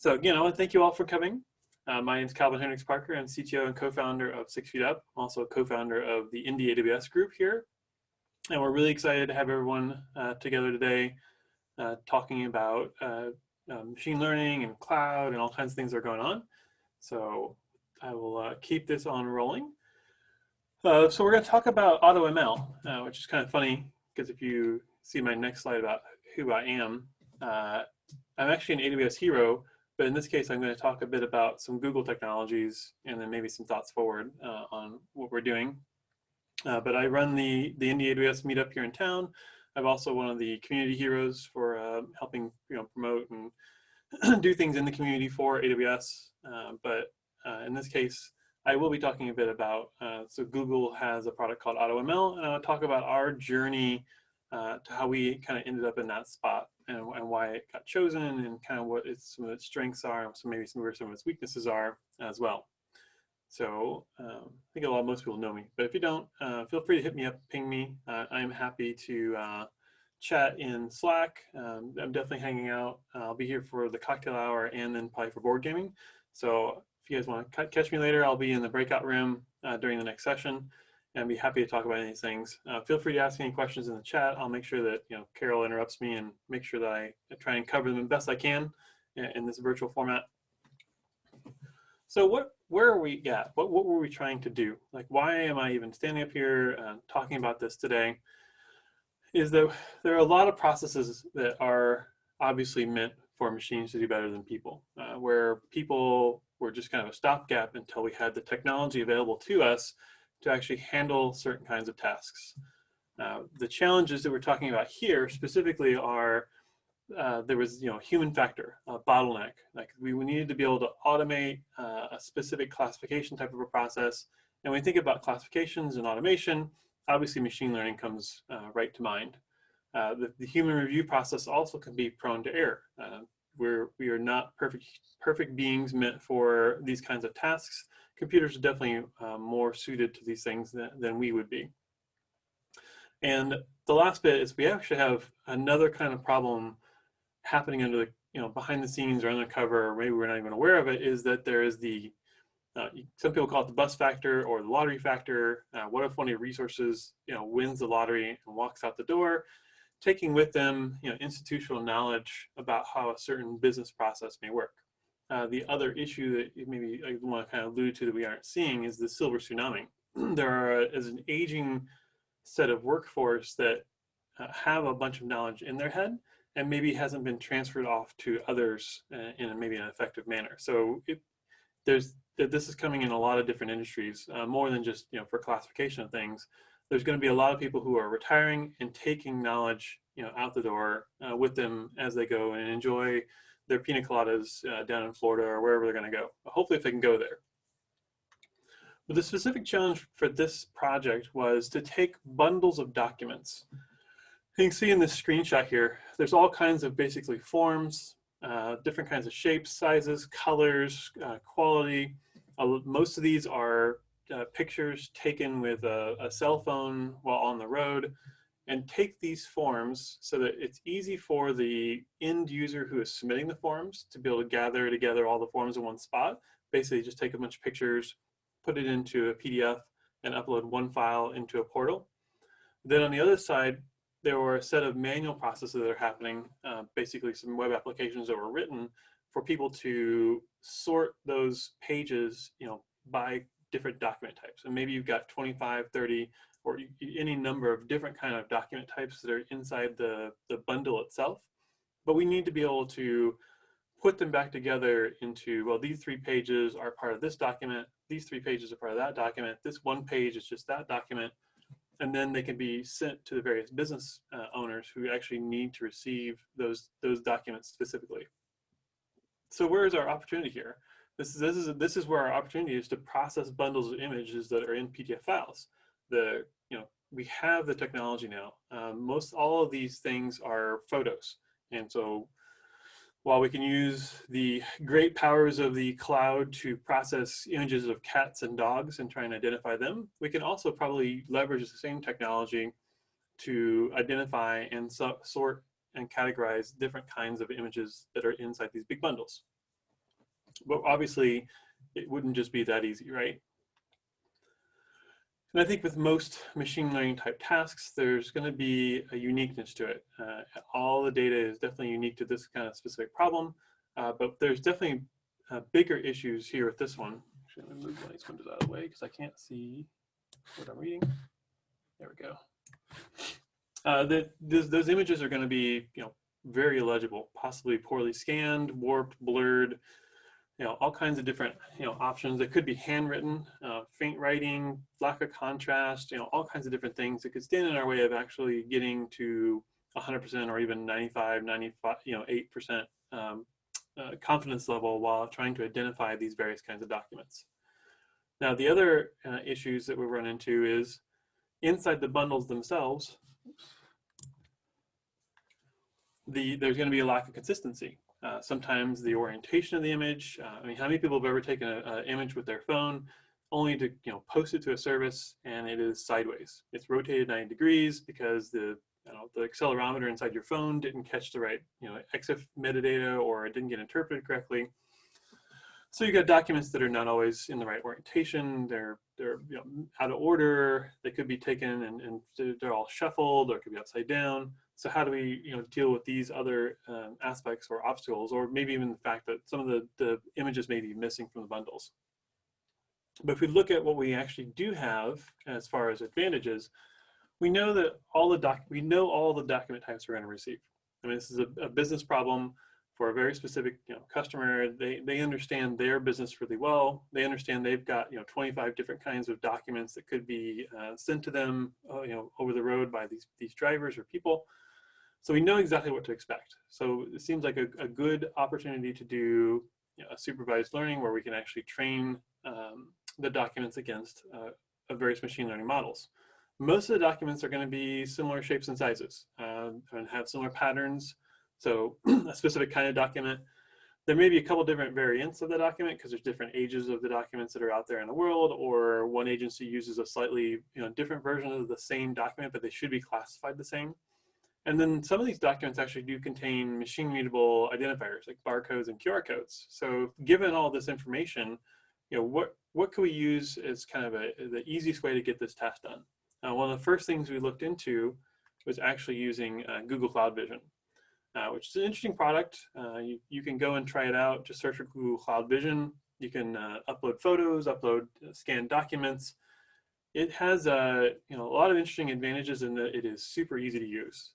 So again, I want to thank you all for coming. My name is Calvin Hendryx-Parker. I'm CTO and co-founder of 6 Feet Up, also co-founder of the Indy AWS group here. And we're really excited to have everyone together today talking about machine learning and cloud and all kinds of things that are going on. So I will keep this on rolling. So we're going to talk about AutoML, which is kind of funny because if you see my next slide about who I am, I'm actually an AWS hero, but in this case, I'm going to talk a bit about some Google technologies and then maybe some thoughts forward on what we're doing. But I run the Indy AWS meetup here in town. I'm also one of the community heroes for helping promote and do things in the community for AWS. But in this case, I will be talking a bit about, so Google has a product called AutoML, and I'll talk about our journey to how we kind of ended up in that spot and why it got chosen and kind of what some of its strengths are, and maybe where some of its weaknesses are as well. So I think most people know me, but if you don't, feel free to hit me up, ping me. I'm happy to chat in Slack. I'm definitely hanging out. I'll be here for the cocktail hour and then probably for board gaming. So if you guys want to catch me later, I'll be in the breakout room during the next session and be happy to talk about any of these things. Feel free to ask any questions in the chat. I'll make sure that Carol interrupts me and make sure that I try and cover them the best I can in this virtual format. So where are we at? What were we trying to do? Like, why am I even standing up here talking about this today? Is that there are a lot of processes that are obviously meant for machines to do better than people, where people were just kind of a stopgap until we had the technology available to us to actually handle certain kinds of tasks. The challenges that we're talking about here specifically are there was human factor, a bottleneck. Like we needed to be able to automate a specific classification type of a process. And when we think about classifications and automation, obviously machine learning comes right to mind. The human review process also can be prone to error. We are not perfect beings meant for these kinds of tasks. Computers are definitely more suited to these things than we would be. And the last bit is we actually have another kind of problem happening under the, behind the scenes or under the cover, or maybe we're not even aware of it, is that there is the, some people call it the bus factor or the lottery factor. What if one of your resources, wins the lottery and walks out the door, taking with them, institutional knowledge about how a certain business process may work. The other issue that maybe I want to kind of allude to that we aren't seeing is the silver tsunami. There is an aging set of workforce that have a bunch of knowledge in their head and maybe hasn't been transferred off to others in maybe an effective manner. So this is coming in a lot of different industries, more than just for classification of things. There's going to be a lot of people who are retiring and taking knowledge out the door with them as they go and enjoy their pina coladas down in Florida or wherever they're going to go. Hopefully, if they can go there. But the specific challenge for this project was to take bundles of documents. You can see in this screenshot here, there's all kinds of basically forms, different kinds of shapes, sizes, colors, quality. Most of these are pictures taken with a cell phone while on the road, and take these forms so that it's easy for the end user who is submitting the forms to be able to gather together all the forms in one spot. Basically just take a bunch of pictures, put it into a PDF, and upload one file into a portal. Then on the other side, there were a set of manual processes that are happening, basically some web applications that were written for people to sort those pages by different document types. And maybe you've got 25, 30, or any number of different kind of document types that are inside the bundle itself. But we need to be able to put them back together into, well, these 3 pages are part of this document, these 3 pages are part of that document, this 1 page is just that document, and then they can be sent to the various business owners who actually need to receive those documents specifically. So where is our opportunity here? This is where our opportunity is to process bundles of images that are in PDF files. We have the technology now. All of these things are photos, and so while we can use the great powers of the cloud to process images of cats and dogs and try and identify them, we can also probably leverage the same technology to identify and sort and categorize different kinds of images that are inside these big bundles. But obviously, it wouldn't just be that easy, right? And I think with most machine learning type tasks, there's going to be a uniqueness to it. All the data is definitely unique to this kind of specific problem, but there's definitely bigger issues here with this one. Actually, let me move one of these windows out of the way because I can't see what I'm reading. There we go. Those images are going to be, very illegible, possibly poorly scanned, warped, blurred, all kinds of different, options. It could be handwritten, faint writing, lack of contrast, all kinds of different things that could stand in our way of actually getting to 100% or even 95, 95, 8% confidence level while trying to identify these various kinds of documents. Now, the other issues that we run into is inside the bundles themselves, there's going to be a lack of consistency. Sometimes the orientation of the image. I mean, how many people have ever taken an image with their phone only to post it to a service and it is sideways? It's rotated 90 degrees because the accelerometer inside your phone didn't catch the right EXIF metadata, or it didn't get interpreted correctly. So you got documents that are not always in the right orientation. They're out of order. They could be taken and they're all shuffled, or it could be upside down. So how do we deal with these other aspects or obstacles, or maybe even the fact that some of the images may be missing from the bundles? But if we look at what we actually do have as far as advantages, we know that all the document types we're going to receive. I mean, this is a business problem for a very specific customer. They understand their business really well. They understand they've got 25 different kinds of documents that could be sent to them over the road by these drivers or people. So we know exactly what to expect. So it seems like a good opportunity to do a supervised learning where we can actually train the documents against various machine learning models. Most of the documents are going to be similar shapes and sizes and have similar patterns. So a specific kind of document, there may be a couple different variants of the document because there's different ages of the documents that are out there in the world, or one agency uses a slightly different version of the same document, but they should be classified the same. And then some of these documents actually do contain machine readable identifiers like barcodes and QR codes. So given all this information, what can we use as kind of the easiest way to get this task done? One of the first things we looked into was actually using Google Cloud Vision, which is an interesting product. You can go and try it out. Just search for Google Cloud Vision. You can upload photos, upload scanned documents. It has a lot of interesting advantages in that it is super easy to use.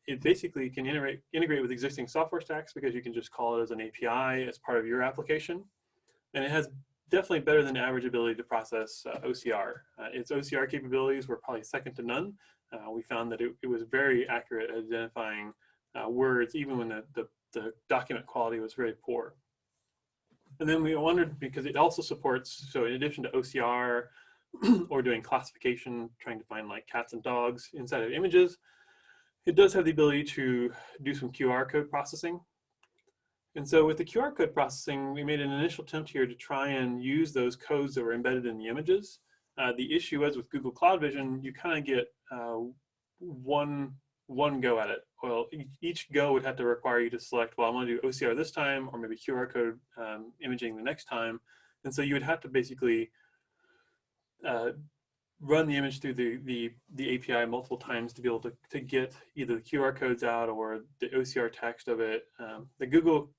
It basically can integrate with existing software stacks because you can just call it as an API as part of your application. And it has definitely better than average ability to process OCR. Its OCR capabilities were probably second to none. We found that it was very accurate at identifying words, even when the document quality was very poor. And then we wondered, because it also supports, so in addition to OCR or doing classification, trying to find like cats and dogs inside of images, it does have the ability to do some QR code processing. And so with the QR code processing, we made an initial attempt here to try and use those codes that were embedded in the images. The issue was with Google Cloud Vision, you kind of get one go at it. Well, each go would have to require you to select, well, I'm going to do OCR this time, or maybe QR code imaging the next time. And so you would have to basically run the image through the API multiple times to be able to get either the QR codes out or the OCR text of it. The Google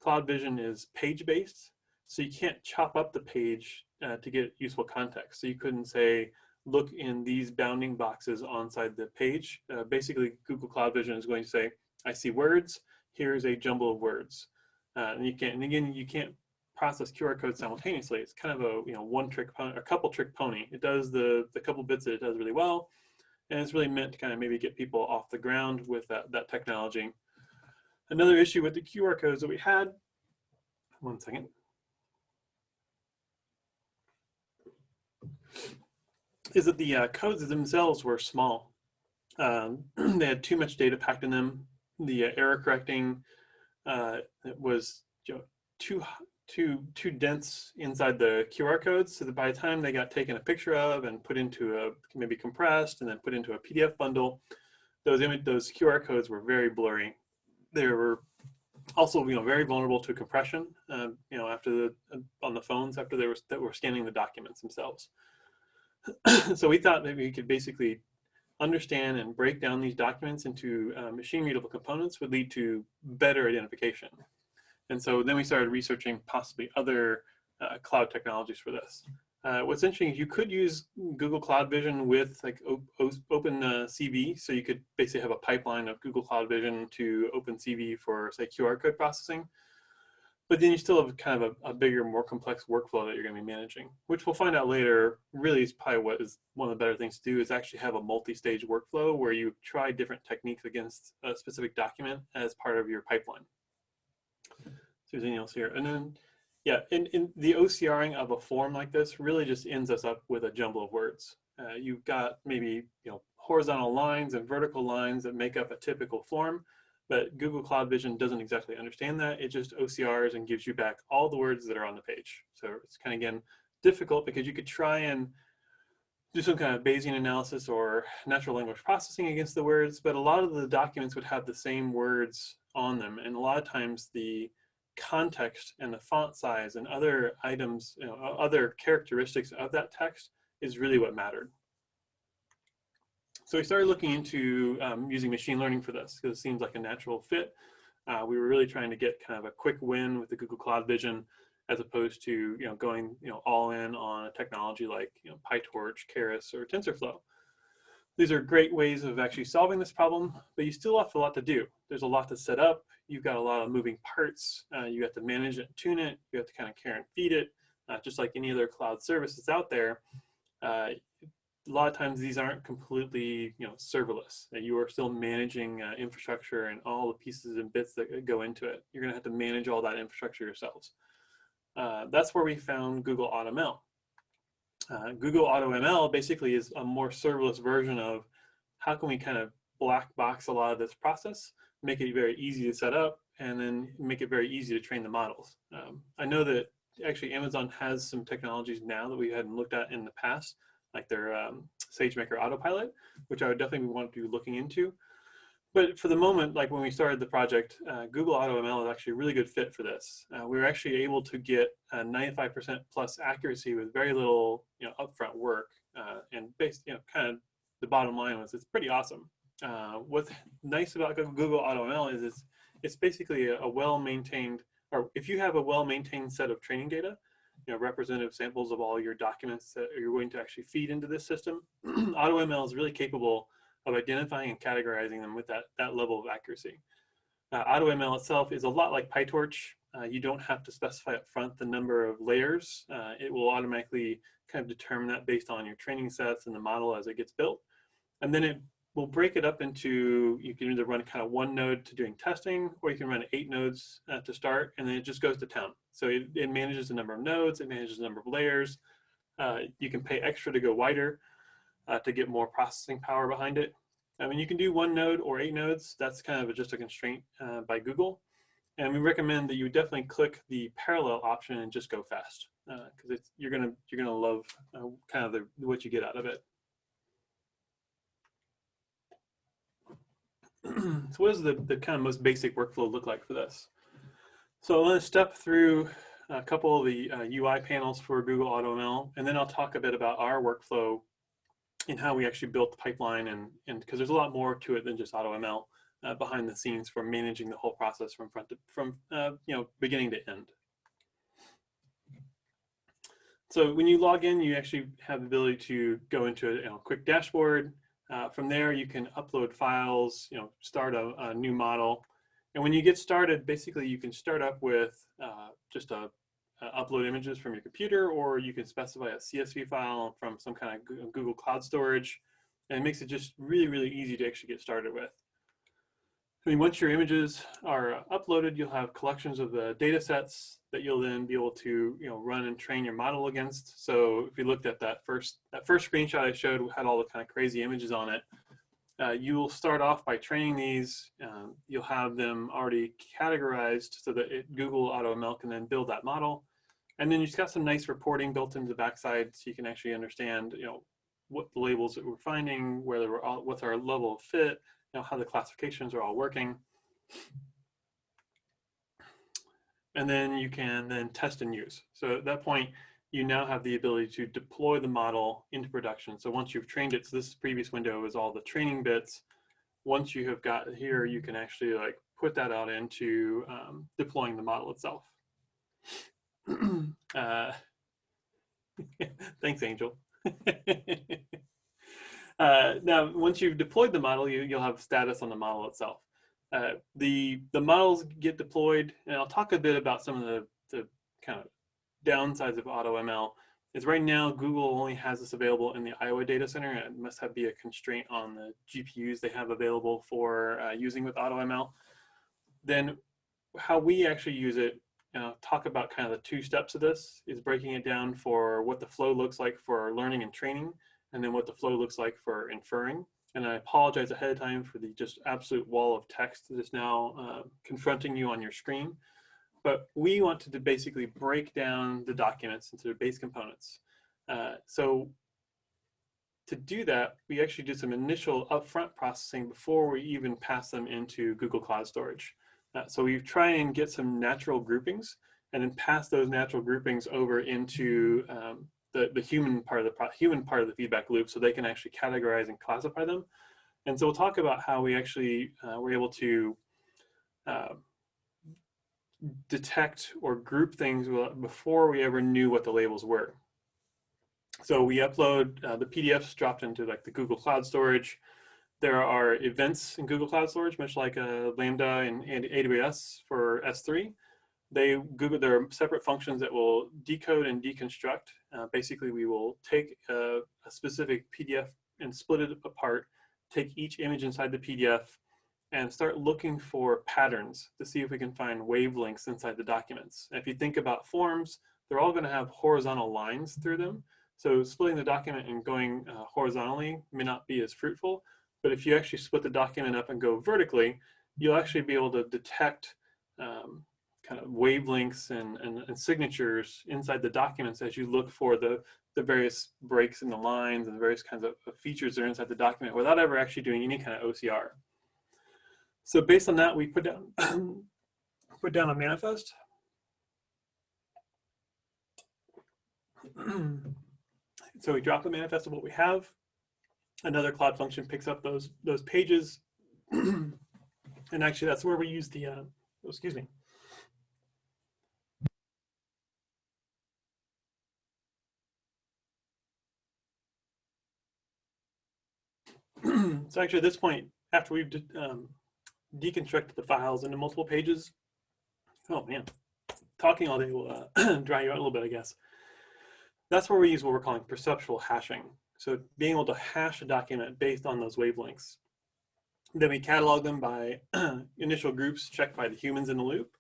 Cloud Vision is page-based, so you can't chop up the page to get useful context. So you couldn't say, look in these bounding boxes onside the page. Basically, Google Cloud Vision is going to say, I see words, here's a jumble of words. And you can't process QR codes simultaneously. It's kind of a one-trick pony, a couple-trick pony. It does the couple bits that it does really well, and it's really meant to kind of maybe get people off the ground with that technology. Another issue with the QR codes that we had, one second, is that the codes themselves were small. They had too much data packed in them. The error correcting was too dense inside the QR codes, so that by the time they got taken a picture of and put into maybe compressed and then put into a PDF bundle, those QR codes were very blurry. They were Also, very vulnerable to compression, after on the phones after that were scanning the documents themselves. So we thought that we could basically understand and break down these documents into machine readable components would lead to better identification. And so then we started researching possibly other cloud technologies for this. What's interesting is you could use Google Cloud Vision with like OpenCV, so you could basically have a pipeline of Google Cloud Vision to OpenCV for, say, QR code processing. But then you still have kind of a bigger, more complex workflow that you're going to be managing, which we'll find out later really is probably what is one of the better things to do, is actually have a multi-stage workflow where you try different techniques against a specific document as part of your pipeline. So there's anything else here. And then, yeah, in the OCRing of a form like this really just ends us up with a jumble of words. You've got maybe horizontal lines and vertical lines that make up a typical form. But Google Cloud Vision doesn't exactly understand that. It just OCRs and gives you back all the words that are on the page. So it's kind of, again, difficult because you could try and do some kind of Bayesian analysis or natural language processing against the words, but a lot of the documents would have the same words on them. And a lot of times the context and the font size and other items, other characteristics of that text is really what mattered. So we started looking into using machine learning for this because it seems like a natural fit. We were really trying to get kind of a quick win with the Google Cloud Vision, as opposed to going all in on a technology like PyTorch, Keras, or TensorFlow. These are great ways of actually solving this problem, but you still have a lot to do. There's a lot to set up. You've got a lot of moving parts. You have to manage it, tune it. You have to kind of care and feed it, just like any other cloud services out there. A lot of times these aren't completely serverless. You are still managing infrastructure and all the pieces and bits that go into it. You're going to have to manage all that infrastructure yourselves. That's where we found Google AutoML. Google AutoML basically is a more serverless version of how can we kind of black box a lot of this process, make it very easy to set up, and then make it very easy to train the models. I know that actually Amazon has some technologies now that we hadn't looked at in the past, like their SageMaker Autopilot, which I would definitely want to be looking into. But for the moment, like when we started the project, Google AutoML is actually a really good fit for this. We were actually able to get 95% plus accuracy with very little upfront work. And based, kind of the bottom line was it's pretty awesome. What's nice about Google AutoML is it's basically a well-maintained, or if you have a well-maintained set of training data, representative samples of all your documents that you're going to actually feed into this system, AutoML is really capable of identifying and categorizing them with that level of accuracy. AutoML itself is a lot like PyTorch. You don't have to specify up front the number of layers. It will automatically kind of determine that based on your training sets and the model as it gets built. And then it will break it up into, you can either run kind of one node to doing testing, or you can run 8 nodes to start, and then it just goes to town. So it manages the number of nodes, it manages the number of layers. You can pay extra to go wider to get more processing power behind it. I mean, you can do 1 node or 8 nodes. That's kind of just a constraint by Google. And we recommend that you definitely click the parallel option and just go fast, because you're gonna love kind of what you get out of it. So what does the kind of most basic workflow look like for this? So I'm going to step through a couple of the UI panels for Google AutoML, and then I'll talk a bit about our workflow and how we actually built the pipeline, and because there's a lot more to it than just AutoML behind the scenes for managing the whole process from beginning to end. So when you log in, you actually have the ability to go into a quick dashboard. From there, you can upload files, start a new model. And when you get started, basically you can start up with just upload images from your computer, or you can specify a CSV file from some kind of Google Cloud storage. And it makes it just really, really easy to actually get started with. I mean, once your images are uploaded, you'll have collections of the data sets that you'll then be able to run and train your model against. So if you looked at that first screenshot I showed, had all the kind of crazy images on it. You will start off by training these. You'll have them already categorized so that Google AutoML can then build that model. And then you've got some nice reporting built into the backside, so you can actually understand what the labels that we're finding, what's our level of fit, how the classifications are all working. and then you can then test and use. So at that point, you now have the ability to deploy the model into production. So once you've trained it, so this previous window is all the training bits. Once you have got here, you can actually like put that out into deploying the model itself. Thanks, Angel. Now, once you've deployed the model, you'll have status on the model itself. The models get deployed, and I'll talk a bit about some of the kind of downsides of AutoML. Is right now Google only has this available in the Iowa data center. It must be a constraint on the GPUs they have available for using with AutoML. Then how we actually use it, talk about kind of the 2 steps of this, is breaking it down for what the flow looks like for learning and training, and then what the flow looks like for inferring. And I apologize ahead of time for the just absolute wall of text that is now confronting you on your screen. But we want to basically break down the documents into their base components. So to do that, we actually do some initial upfront processing before we even pass them into Google Cloud Storage. So we try and get some natural groupings and then pass those natural groupings over into the human part of the feedback loop, so they can actually categorize and classify them. And so we'll talk about how we actually were able to detect or group things before we ever knew what the labels were. So we upload the PDFs dropped into like the Google Cloud Storage. There are events in Google Cloud Storage, much like Lambda and AWS for S3. There are separate functions that will decode and deconstruct. Basically, we will take a specific PDF and split it apart, take each image inside the PDF, and start looking for patterns to see if we can find wavelengths inside the documents. And if you think about forms, they're all going to have horizontal lines through them. So splitting the document and going horizontally may not be as fruitful, but if you actually split the document up and go vertically, you'll actually be able to detect kind of wavelengths and signatures inside the documents as you look for the various breaks in the lines and the various kinds of features that are inside the document without ever actually doing any kind of OCR. So based on that, we put down a manifest. So we drop a manifest of what we have. Another Cloud function picks up those pages, and actually that's where we use the excuse me. So actually at this point, after we've deconstructed the files into multiple pages, oh man, talking all day will dry you out a little bit, I guess. That's where we use what we're calling perceptual hashing. So being able to hash a document based on those wavelengths. Then we catalog them by initial groups checked by the humans in the loop.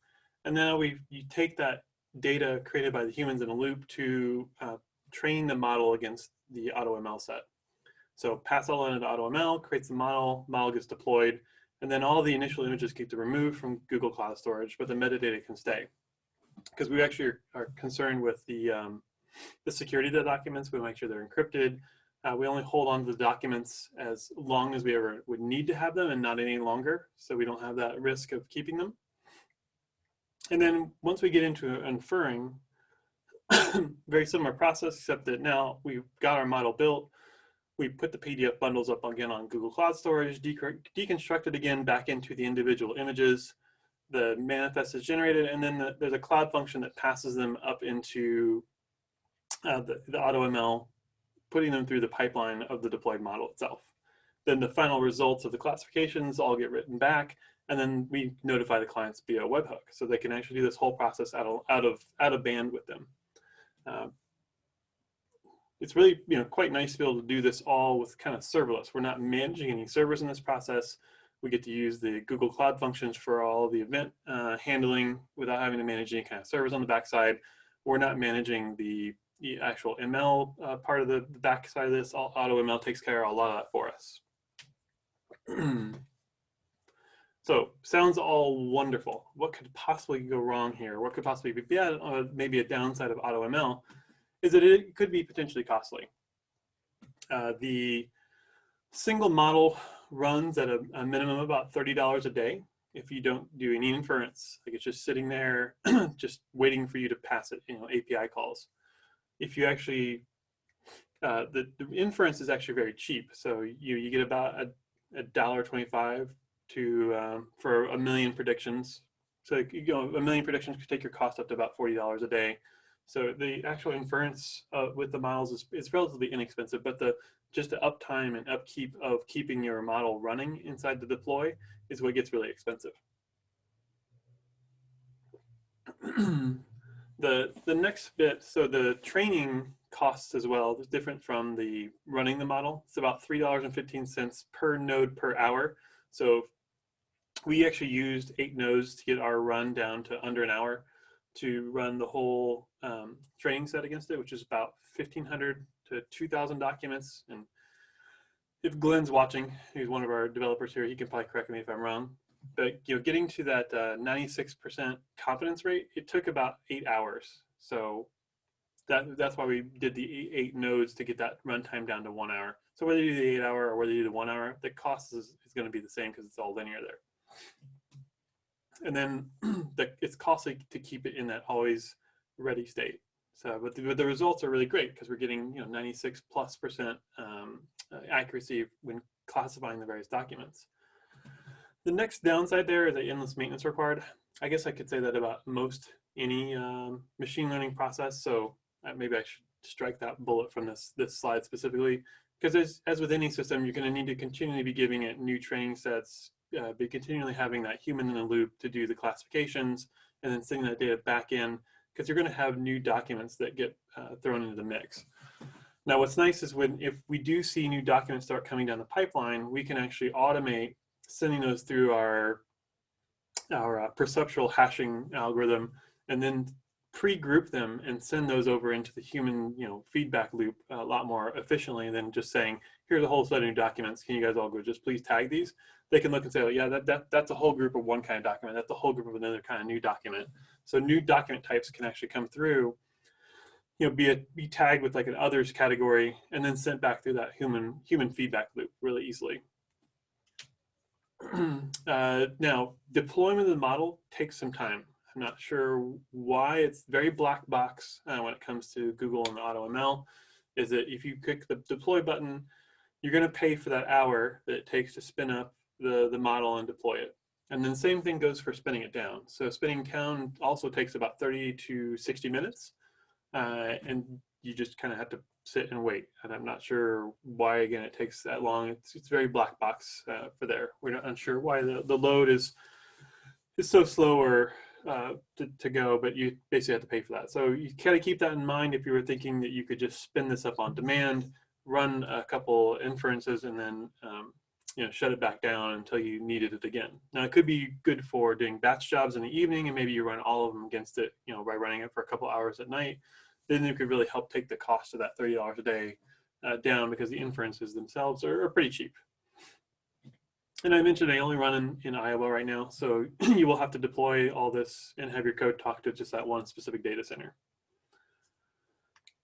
And now you take that data created by the humans in the loop to train the model against the AutoML set. So pass all into AutoML, creates the model gets deployed, and then all the initial images get removed from Google Cloud Storage, but the metadata can stay. Because we actually are concerned with the security of the documents. We make sure they're encrypted. We only hold on to the documents as long as we ever would need to have them and not any longer, so we don't have that risk of keeping them. And then once we get into inferring, very similar process, except that now we've got our model built. We put the PDF bundles up again on Google Cloud Storage, deconstruct it again back into the individual images. The manifest is generated, and then there's a Cloud function that passes them up into the AutoML, putting them through the pipeline of the deployed model itself. Then the final results of the classifications all get written back, and then we notify the clients via a webhook, so they can actually do this whole process out of band with them. It's really quite nice to be able to do this all with kind of serverless. We're not managing any servers in this process. We get to use the Google Cloud functions for all the event handling without having to manage any kind of servers on the backside. We're not managing the actual ML part of the backside of this. AutoML takes care of a lot of that for us. So sounds all wonderful. What could possibly go wrong here? What could possibly be maybe a downside of AutoML is that it could be potentially costly. The single model runs at a minimum of about $30 a day. if you don't do any inference. Like it's just sitting there, just waiting for you to pass it, API calls. If you actually, the inference is actually very cheap. So you get about $1.25 to for a million predictions. So a million predictions could take your cost up to about $40 a day. So the actual inference with the models is relatively inexpensive, but just the uptime and upkeep of keeping your model running inside the deploy is what gets really expensive. The next bit, so the training costs as well is different from the running the model. It's about $3.15 per node per hour. So we actually used 8 nodes to get our run down to under an hour to run the whole training set against it, which is about 1,500 to 2,000 documents. And if Glenn's watching, he's one of our developers here, he can probably correct me if I'm wrong. But getting to that 96% confidence rate, it took about 8 hours. So that's why we did the 8 nodes to get that runtime down to 1 hour. So whether you do the 8 hour or whether you do the 1 hour, the cost is going to be the same because it's all linear there. And then it's costly to keep it in that always ready state. So, but the results are really great because we're getting 96+% accuracy when classifying the various documents. The next downside there is the endless maintenance required. I guess I could say that about most any machine learning process. So maybe I should strike that bullet from this slide specifically, because as with any system, you're going to need to continually be giving it new training sets, be continually having that human in the loop to do the classifications, and then sending that data back in, because you're going to have new documents that get thrown into the mix. Now, what's nice is if we do see new documents start coming down the pipeline, we can actually automate sending those through our perceptual hashing algorithm, and then pre-group them and send those over into the human feedback loop a lot more efficiently than just saying, here's a whole set of new documents, can you guys all go just please tag these? They can look and say, oh yeah, that's a whole group of one kind of document, that's a whole group of another kind of new document. So new document types can actually come through, be tagged with like an others category and then sent back through that human feedback loop really easily. Now, deployment of the model takes some time. I'm not sure why. It's very black box when it comes to Google and the AutoML. Is that if you click the deploy button, you're going to pay for that hour that it takes to spin up the model and deploy it. And then the same thing goes for spinning it down. So spinning down also takes about 30 to 60 minutes. And you just kind of have to sit and wait. And I'm not sure why, again, it takes that long. It's very black box for there. We're not unsure why the load is so slow or to go, but you basically have to pay for that. So you kind of keep that in mind if you were thinking that you could just spin this up on demand, run a couple inferences, and then shut it back down until you needed it again. Now, it could be good for doing batch jobs in the evening, and maybe you run all of them against it, by running it for a couple hours at night. Then it could really help take the cost of that $30 a day down, because the inferences themselves are pretty cheap. And I mentioned I only run in Iowa right now, so you will have to deploy all this and have your code talk to just that one specific data center.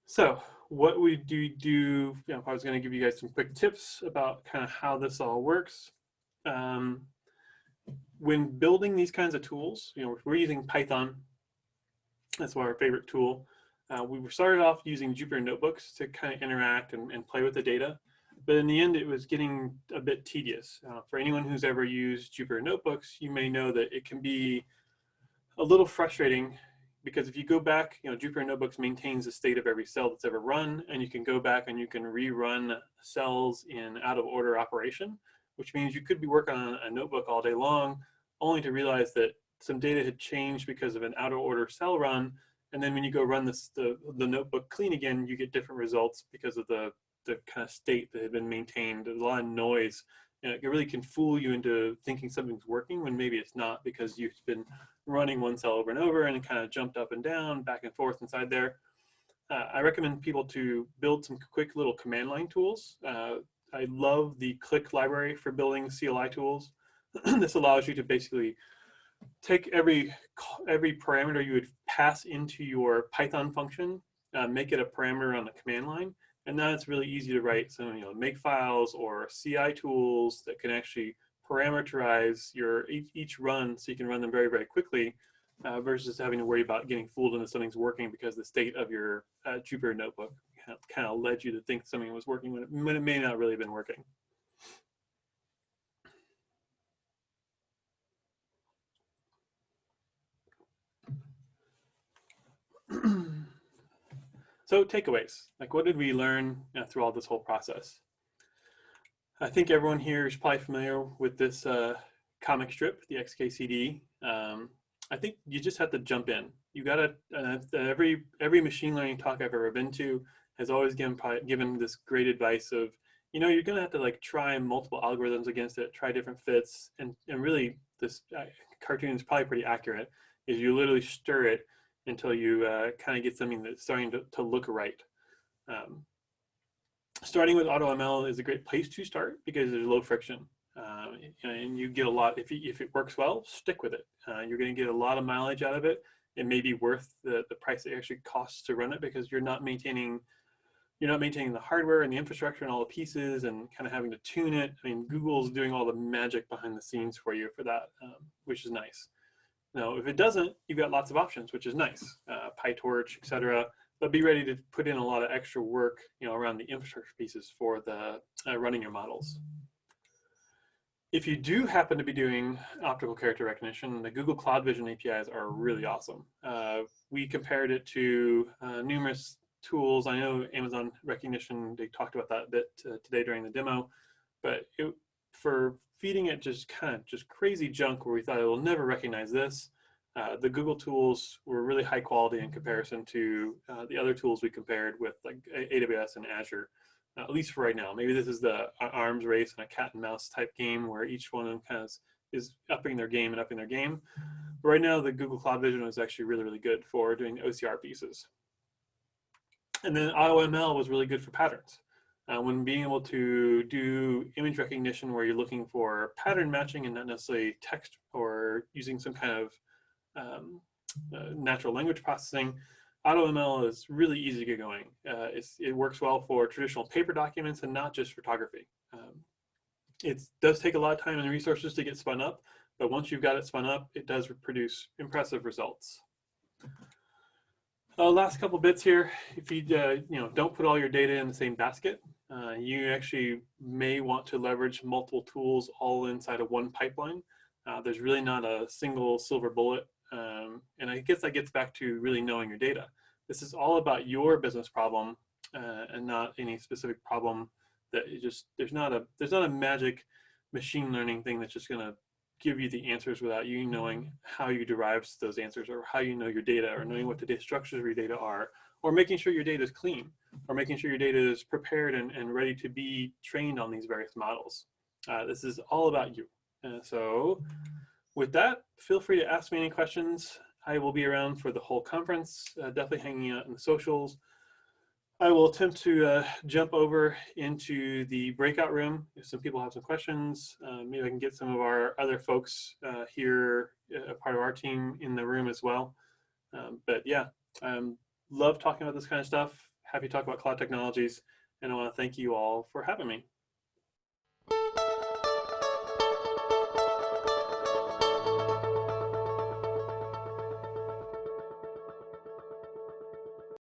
So what we do, I was going to give you guys some quick tips about kind of how this all works. When building these kinds of tools, we're using Python. That's our favorite tool. We started off using Jupyter notebooks to kind of interact and play with the data. But in the end, it was getting a bit tedious. For anyone who's ever used Jupyter notebooks, you may know that it can be a little frustrating, because if you go back, Jupyter notebooks maintains the state of every cell that's ever run, and you can go back and you can rerun cells in out of order operation, which means you could be working on a notebook all day long, only to realize that some data had changed because of an out of order cell run. And then when you go run the notebook clean again, you get different results because of the kind of state that had been maintained. There's a lot of noise. It really can fool you into thinking something's working when maybe it's not, because you've been running one cell over and over and it kind of jumped up and down, back and forth inside there. I recommend people to build some quick little command line tools. I love the Click library for building CLI tools. This allows you to basically take every parameter you would pass into your Python function, make it a parameter on the command line, and now it's really easy to write some make files or CI tools that can actually parameterize each run so you can run them very, very quickly versus having to worry about getting fooled into something's working because the state of your Jupyter notebook kind of led you to think something was working when it may not really have been working. So takeaways, like what did we learn through all this whole process? I think everyone here is probably familiar with this comic strip, the XKCD. I think you just have to jump in. You gotta, every machine learning talk I've ever been to has always given this great advice of, you're gonna have to like try multiple algorithms against it, try different fits, and really this cartoon is probably pretty accurate, is you literally stir it until you kind of get something that's starting to look right. Starting with AutoML is a great place to start because there's low friction. And you get a lot, if it works well, stick with it. You're going to get a lot of mileage out of it. It may be worth the price it actually costs to run it because you're not maintaining the hardware and the infrastructure and all the pieces and kind of having to tune it. I mean, Google's doing all the magic behind the scenes for you for that, which is nice. Now, if it doesn't, you've got lots of options, which is nice, PyTorch, etc. But be ready to put in a lot of extra work, around the infrastructure pieces for the running your models. If you do happen to be doing optical character recognition, the Google Cloud Vision APIs are really awesome. We compared it to numerous tools. I know Amazon Recognition, they talked about that a bit today during the demo, but for feeding it just crazy junk where we thought it will never recognize this, the Google tools were really high quality in comparison to the other tools we compared with, like AWS and Azure. At least for right now. Maybe this is the arms race and a cat and mouse type game where each one of them kind of is upping their game and upping their game. But right now, the Google Cloud Vision is actually really, really good for doing OCR pieces. And then AutoML was really good for patterns. When being able to do image recognition where you're looking for pattern matching and not necessarily text or using some kind of natural language processing, AutoML is really easy to get going. It works well for traditional paper documents and not just photography. It does take a lot of time and resources to get spun up, but once you've got it spun up, it does produce impressive results. Last couple bits here. If you don't put all your data in the same basket, you actually may want to leverage multiple tools all inside of one pipeline. There's really not a single silver bullet. And I guess that gets back to really knowing your data. This is all about your business problem and not any specific problem that there's not a magic machine learning thing that's just going to give you the answers without you knowing how you derive those answers or how you know your data or knowing what the data structures of your data are, or making sure your data is clean or making sure your data is prepared and ready to be trained on these various models. This is all about you. So with that, feel free to ask me any questions. I will be around for the whole conference, definitely hanging out in the socials. I will attempt to jump over into the breakout room if some people have some questions. Maybe I can get some of our other folks here, part of our team in the room as well. But yeah, love talking about this kind of stuff. Happy to talk about cloud technologies. And I want to thank you all for having me.